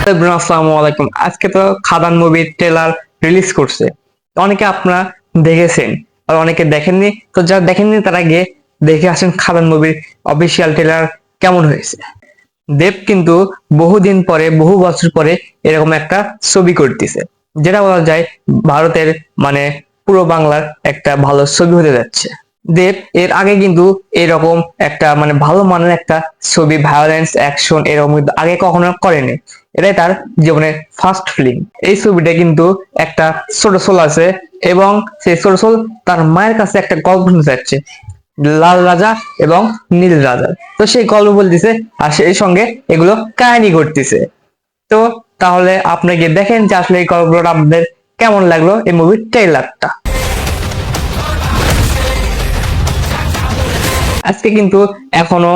আসসালামু আলাইকুম। আজকে তো খাদান মুভির ট্রেলার রিলিজ করছে। অনেকে আপনারা দেখেছেন আর অনেকে দেখেননি। তো যারা দেখেননি তারা গিয়ে দেখে আসেন খাদান মুভির অফিসিয়াল ট্রেলার কেমন হয়েছে। দেব কিন্তু বহুদিন পরে, বহু বছর পরে এরকম একটা ছবি করতেছে, যেটা বলা যায় ভারতের মানে পুরো বাংলার একটা ভালো ছবি হতে যাচ্ছে। দেব এর আগে কিন্তু এরকম একটা মানে ভালো মানের একটা ছবি, ভায়োলেন্স অ্যাকশন এরকম কিন্তু আগে কখনো করেনি। এটাই তার জীবনের ফার্স্ট ফিল্ম। এই ছবিটা কিন্তু একটা ছোট সোল আছে, এবং সেই ছোট সোল তার মায়ের কাছে একটা গল্প শুনতে যাচ্ছে, লাল রাজা এবং নীল রাজা। তো সেই গল্প বলতেছে আর সেই সঙ্গে এগুলো কাহিনী ঘটতেছে। তো তাহলে আপনি গিয়ে দেখেন যে আসলে এই গল্পটা আপনাদের কেমন লাগলো, এই মুভির ট্রেলারটা। আজকে কিন্তু এখনো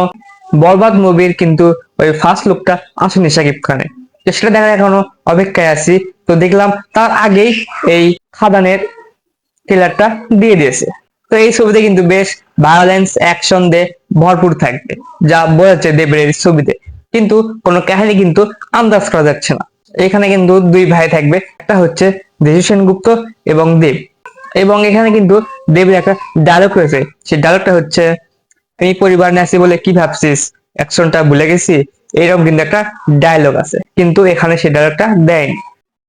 বরবাদ মুভির কিন্তু ওই ফার্স্ট লুকটা আসেনি শাকিব খানের, তো সেটা দেখার এখনো অপেক্ষায় আছি। তো দেখলাম তার আগেই এই খাদানের ট্রেলারটা দিয়ে দিয়েছে। তো এই ছবিতে কিন্তু বেশ ভায়োলেন্স অ্যাকশন দিয়ে ভরপুর থাকবে, যা বোঝাচ্ছে দেবের এই ছবিতে। কিন্তু কোনো কাহিনী কিন্তু আন্দাজ করা যাচ্ছে না। এখানে কিন্তু দুই ভাই থাকবে, একটা হচ্ছে দেশু সেনগুপ্ত এবং দেব। এবং এখানে কিন্তু দেবের একটা ডায়লগ রয়েছে, সেই ডায়লগটা হচ্ছে, আমি পরিবার নিয়ে আছি বলে কি ভাবছিস, অ্যাকশনটা ভুলে গেছি। এরকম কিন্তু একটা ডায়লগ আছে, কিন্তু এখানে সেই ডায়লগটা দেয়নি।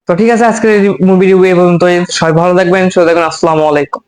তো ঠিক আছে, আজকের মুভি রিভিউ এই পর্যন্ত। সবাই ভালো থাকবেন, সুস্থ থাকবেন। আসসালামু আলাইকুম।